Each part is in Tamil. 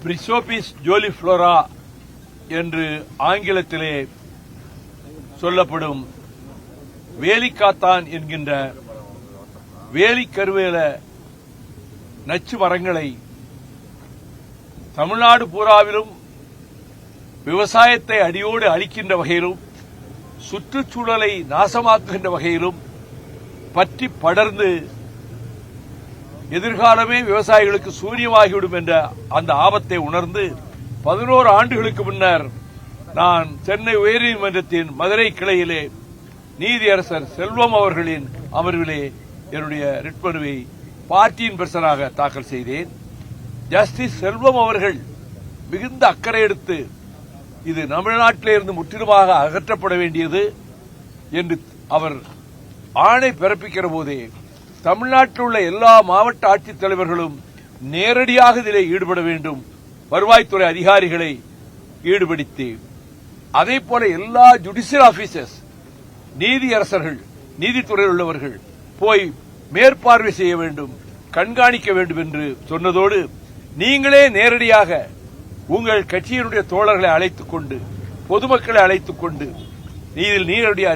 பிரிசோபிஸ் ஜோலிஃப்ளோரா என்று ஆங்கிலத்திலே சொல்லப்படும் வேலிக்காத்தான் என்கின்ற வேலிக்கருவேல நச்சு மரங்களை தமிழ்நாடு பூராவிலும் விவசாயத்தை அடியோடு அழிக்கின்ற வகையிலும் சுற்றுச்சூழலை நாசமாக்குகின்ற வகையிலும் பற்றி படர்ந்து எதிர்காலமே விவசாயிகளுக்கு சூரியமாகிவிடும் என்ற அந்த ஆபத்தை உணர்ந்து 11 ஆண்டுகளுக்கு முன்னர் நான் சென்னை உயர்நீதிமன்றத்தின் மதுரை கிளையிலே நீதியரசர் செல்வம் அவர்களின் அமர்விலே என்னுடைய ரிட் மனுவை பார்ட்டியின் பர்சனாக தாக்கல் செய்தேன். ஜஸ்டிஸ் செல்வம் அவர்கள் மிகுந்த அக்கறை எடுத்து இது தமிழ்நாட்டிலிருந்து முற்றிலுமாக அகற்றப்பட வேண்டியது என்று அவர் ஆணை பிறப்பிக்கிற போதே தமிழ்நாட்டில் உள்ள எல்லா மாவட்ட ஆட்சித்தலைவர்களும் நேரடியாக இதிலே ஈடுபட வேண்டும், வருவாய்த்துறை அதிகாரிகளை ஈடுபடுத்தி அதேபோல எல்லா ஜுடிஷியல் ஆபீசர்ஸ் நீதியரசர்கள் நீதித்துறையில் உள்ளவர்கள் போய் மேற்பார்வை செய்ய வேண்டும், கண்காணிக்க வேண்டும் என்று சொன்னதோடு நீங்களே நேரடியாக உங்கள் கட்சியினுடைய தோழர்களை அழைத்துக் கொண்டு பொதுமக்களை அழைத்துக் கொண்டு இதில்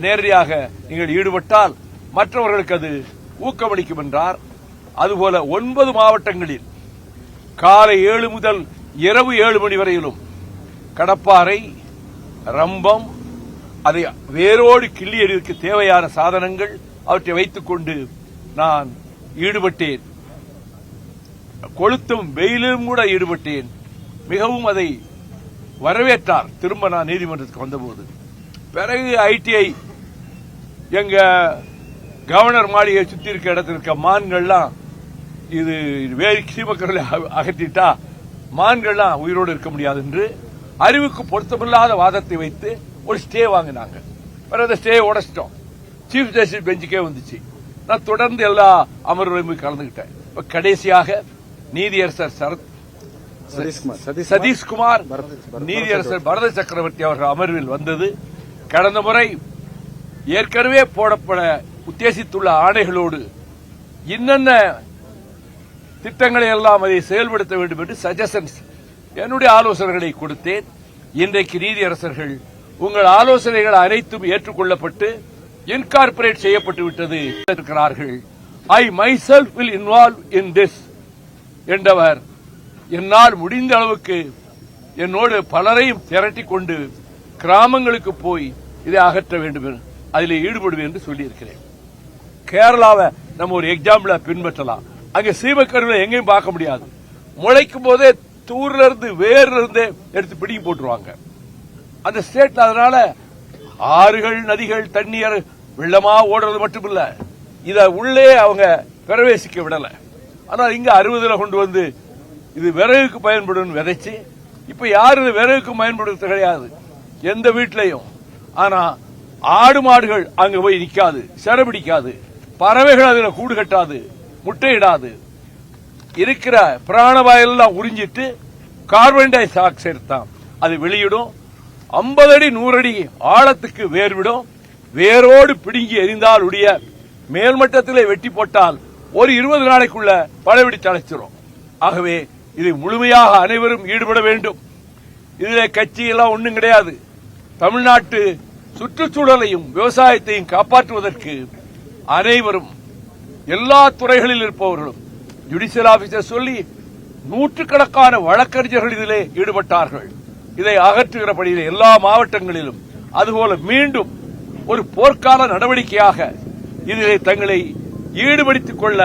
நேரடியாக நீங்கள் ஈடுபட்டால் மற்றவர்களுக்கு அது ஊக்கமளிக்கும் என்றார். அதுபோல 9 மாவட்டங்களில் காலை 7 முதல் இரவு 7 மணி வரையிலும் கடப்பாறை, ரம்பம், அதை வேரோடு கிள்ளி எறிவதற்கு தேவையான சாதனங்கள் அவற்றை வைத்துக் கொண்டு நான் ஈடுபட்டேன். கொளுத்தும் வெயிலும் கூட ஈடுபட்டேன். மிகவும் அதை வரவேற்றார். திரும்ப நான் நீதிமன்றத்துக்கு வந்தபோது பிறகு ஐடிஐ எங்க கவர்னர் மாளிகை சுத்தி இருக்க இடத்துல இருக்க மான்கள்லாம் இது வேறு சீமக்கர்களை அகற்றிட்டா மான்கள்லாம் உயிரோடு இருக்க முடியாது என்று அறிவுக்கு பொருத்தமில்லாத வாதத்தை வைத்து ஒரு ஸ்டே வாங்கினாங்க. பிறகு ஸ்டே உடைச்சிட்டோம். சீஃப் ஜஸ்டிஸ் பெஞ்சுக்கே வந்துச்சு. நான் தொடர்ந்து எல்லா அமர்வுகளையும் கலந்துகிட்டேன். இப்ப கடைசியாக நீதியரசர் சதீஷ்குமார், நீதியரசர் பரத சக்கரவர்த்தி அவர்கள் அமர்வில் வந்தது. கடந்த முறை ஏற்கனவே போடப்பட உத்தேசித்துள்ள ஆணைகளோடு இன்னென்ன திட்டங்களை எல்லாம் அதை செயல்படுத்த வேண்டும் என்று சஜஷன்ஸ் என்னுடைய ஆலோசனைகளை கொடுத்தேன். இன்றைக்கு நீதியரசர்கள் உங்கள் ஆலோசனைகள் அனைத்தும் ஏற்றுக்கொள்ளப்பட்டு இன்கார்பரேட் செய்யப்பட்டு விட்டது இருக்கிறார்கள். I myself will involve in this என்றவர் என்னால் முடிந்த அளவுக்கு என்னோடு பலரையும் திரட்டிக் கொண்டு கிராமங்களுக்கு போய் இதை அகற்ற வேண்டும், அதில் ஈடுபடுவேன் என்று சொல்லியிருக்கிறேன். கேரளாவை நம்ம ஒரு எக்ஸாம்பிளா பின்பற்றலாம். அங்க சீமக்கருவை எங்கேயும் பார்க்க முடியாது. முளைக்கும் போதே தூர்ல இருந்து வேர்ல இருந்து எடுத்து பிடிங்கி போட்டுருவாங்க அந்த ஸ்டேட்ல. அதனால ஆறுகள், நதிகள், தண்ணீர் வெள்ளமா ஓடுறது மட்டுமில்ல, இத உள்ளே அவங்க பிரவேசிக்க விடல. ஆனால் இங்க 60ல கொண்டு வந்து இது விறகுக்கு பயன்படும் விதைச்சு, இப்ப யாரு விறகுக்கு பயன்படுத்த கிடையாது எந்த வீட்லயும். ஆனா ஆடு மாடுகள் அங்க போய் நிக்காது, சிறபிடிக்காது, பறவைகள் அதுல கூடு கட்டாது, முட்டையிடாது. இருக்கிற பிராணவாயெல்லாம் உறிஞ்சிட்டு கார்பன் டை ஆக்சைடு தான் அது வெளியிடும். 50 அடி 100 அடி ஆழத்துக்கு வேர்விடும். வேரோடு பிடுங்கி எரிந்தால் உடைய மேல்மட்டத்திலே வெட்டி போட்டால் ஒரு 20 நாளைக்குள்ள பழவெடி தலைச்சிரும். ஆகவே இதை முழுமையாக அனைவரும் ஈடுபட வேண்டும். இதிலே கட்சி எல்லாம் ஒன்றும் கிடையாது. தமிழ்நாட்டு சுற்றுச்சூழலையும் விவசாயத்தையும் காப்பாற்றுவதற்கு அனைவரும் எல்லா துறைகளில் இருப்பவர்களும் ஜுடிஷியல் ஆபீசர் சொல்லி நூற்றுக்கணக்கான வழக்கறிஞர்கள் இதிலே ஈடுபட்டார்கள். இதை அகற்றுகிற பணியில் எல்லா மாவட்டங்களிலும் அதுபோல மீண்டும் ஒரு போர்க்கால நடவடிக்கையாக இதிலே தங்களை ஈடுபடுத்திக் கொள்ள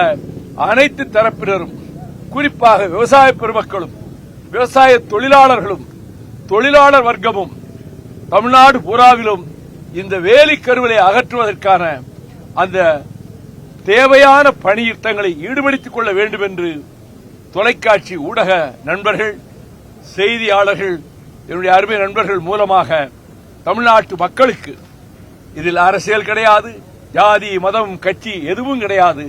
அனைத்து தரப்பினரும், குறிப்பாக விவசாய பெருமக்களும் விவசாய தொழிலாளர்களும் தொழிலாளர் வர்க்கமும் தமிழ்நாடு பூராவிலும் இந்த வேலிக்கருவிலை அகற்றுவதற்கான அந்த தேவையான பணியில் தங்களை ஈடுபடுத்திக் கொள்ள வேண்டும் என்று தொலைக்காட்சி ஊடக நண்பர்கள், செய்தியாளர்கள், என்னுடைய அருமை நண்பர்கள் மூலமாக தமிழ்நாட்டு மக்களுக்கு இதில் அரசியல் கிடையாது, ஜாதி, மதம், கட்சி எதுவும் கிடையாது.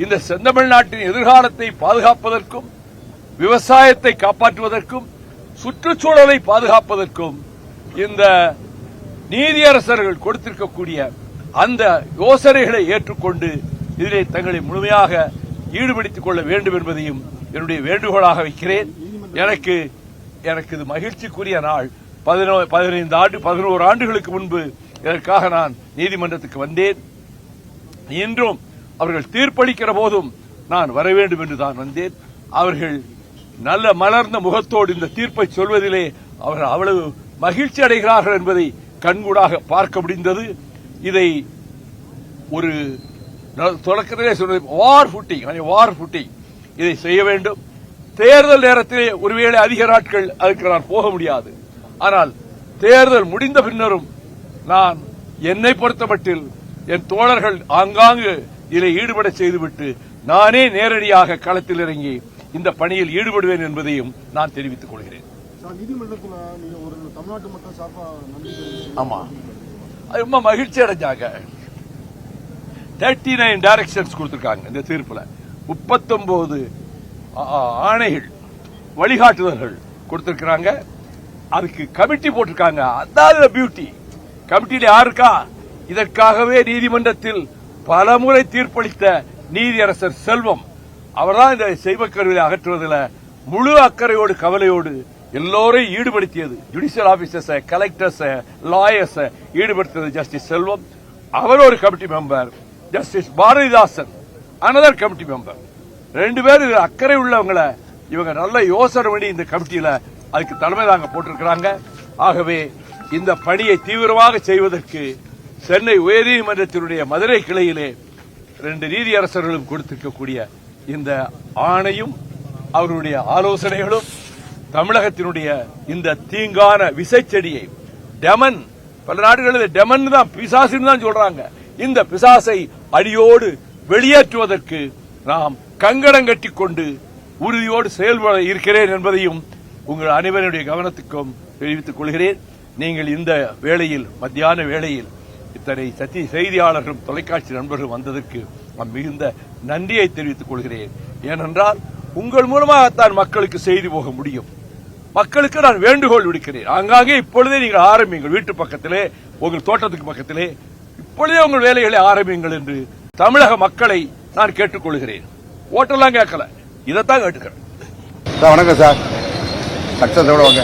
இந்த செந்தமிழ்நாட்டின் எதிர்காலத்தை பாதுகாப்பதற்கும் விவசாயத்தை காப்பாற்றுவதற்கும் சுற்றுச்சூழலை பாதுகாப்பதற்கும் இந்த நீதியரசர்கள் கொடுத்திருக்கக்கூடிய அந்த யோசனைகளை ஏற்றுக்கொண்டு இதிலே தங்களை முழுமையாக ஈடுபடுத்திக் கொள்ள வேண்டும் என்பதையும் என்னுடைய வேண்டுகோளாக வைக்கிறேன். எனக்கு எனக்கு இது மகிழ்ச்சிக்குரிய நாள். 11 ஆண்டுகளுக்கு முன்பு இதற்காக நான் நீதிமன்றத்துக்கு வந்தேன். இன்றும் அவர்கள் தீர்ப்பளிக்கிற போதும் நான் வர வேண்டும் என்று தான் வந்தேன். அவர்கள் நல்ல மலர்ந்த முகத்தோடு இந்த தீர்ப்பை சொல்வதிலே அவர்கள் அவ்வளவு மகிழ்ச்சி அடைகிறார்கள் என்பதை கண்கூடாக பார்க்க முடிந்தது. இதை ஒரு தொடக்கத்திலே சொன்னது வார் ஃபுட்டிங் இதை செய்ய வேண்டும். தேர்தல் நேரத்திலே ஒருவேளை அதிக நாட்கள் அதுக்கு நான் போக முடியாது. ஆனால் தேர்தல் முடிந்த பின்னரும் நான் என்னை பொறுத்தமட்டில் என் தோழர்கள் ஆங்காங்கு இதில் ஈடுபட செய்துவிட்டு நானே நேரடியாக களத்தில் இறங்கி இந்த பணியில் ஈடுபடுவேன் என்பதையும் நான் தெரிவித்துக் கொள்கிறேன். ஆமா, ரொம்ப மகிழ்ச்சி அடைஞ்சாங்க. 39 டைரக்ஷன்ஸ் கொடுத்திருக்காங்க இந்த தீர்ப்புல. 39 ஆணைகள், வழிகாட்டுதல்கள் கொடுத்திருக்கிறாங்க. அதுக்கு கமிட்டி போட்டிருக்காங்க. அதாவது பியூட்டி. கமிட்டியில யாருக்கா? இதற்காகவே நீதிமன்றத்தில் பலமுறை தீர்ப்பளித்த நீதியரசர் செல்வம் அவர்தான் இந்த செய்வக்கருவியை அகற்றுவதில் முழு அக்கறையோடு கவலையோடு எல்லோரையும் ஈடுபடுத்தியது. ஜுடிஷியல் ஆபீசர்ஸ், கலெக்டர்ஸ், லாயர்ஸ் ஈடுபடுத்தியது ஜஸ்டிஸ் செல்வம். அவர் ஒரு committee member. Justice Bharathidasan another committee member. 2 பேர் அக்கறை உள்ளவங்களை இவங்க நல்ல யோசனை பண்ணி இந்த கமிட்டியில அதுக்கு தலைமை தாங்க போட்டிருக்கிறாங்க. ஆகவே இந்த பணியை தீவிரமாக செய்வதற்கு சென்னை உயர்நீதிமன்றத்தினுடைய மதுரை கிளையிலே 2 நீதியரசர்களும் கொடுத்திருக்கக்கூடிய இந்த ஆணையும் அவர்களுடைய ஆலோசனைகளும் தமிழகத்தினுடைய இந்த தீங்கான விசைச்செடியை டெமன், பல நாடுகளில் டெமன் தான் பிசாசுன்னு தான் சொல்றாங்க, இந்த பிசாசை அடியோடு வெளியேற்றுவதற்கு நாம் கங்கணம் கட்டிக்கொண்டு உறுதியோடு செயல்பட இருக்கிறேன் என்பதையும் உங்கள் அனைவருடைய கவனத்துக்கும் தெரிவித்துக் கொள்கிறேன். நீங்கள் இந்த வேளையில், மத்தியான வேளையில் இத்தனை செய்தியாளர்களும் தொலைக்காட்சி நண்பர்கள் வந்ததற்கு நான் மிகுந்த நன்றியை தெரிவித்துக் கொள்கிறேன். ஏனென்றால் உங்கள் மூலமாகத்தான் மக்களுக்கு செய்தி போக முடியும். மக்களுக்கு நான் வேண்டுகோள் விடுக்கிறேன். ஆங்காங்கே இப்பொழுதே நீங்கள் ஆரம்பியுங்கள். வீட்டு பக்கத்திலே, உங்கள் தோட்டத்துக்கு பக்கத்திலே இப்பொழுதே உங்கள் வேலைகளை ஆரம்பியுங்கள் என்று தமிழக மக்களை நான் கேட்டுக்கொள்கிறேன். ஓட்டெல்லாம் கேட்கல, இதைத்தான் கேட்டுக்கிறேன். வணக்கம் சார். சக்சஸோட வாங்க.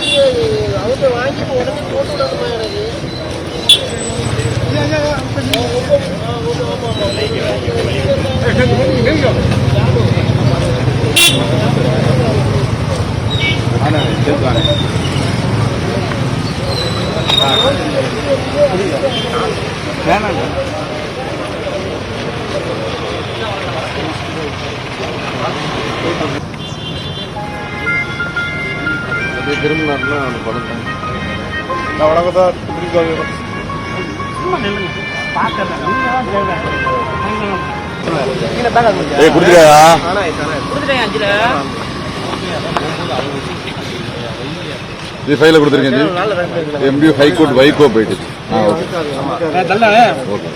திரும்பினார்னா படம் வணக்கம் சார். இது ஃபைல கொடுத்துருக்கேன். எம்டி ஹைகோர்ட் வைகோ போயிட்டு ஓகே.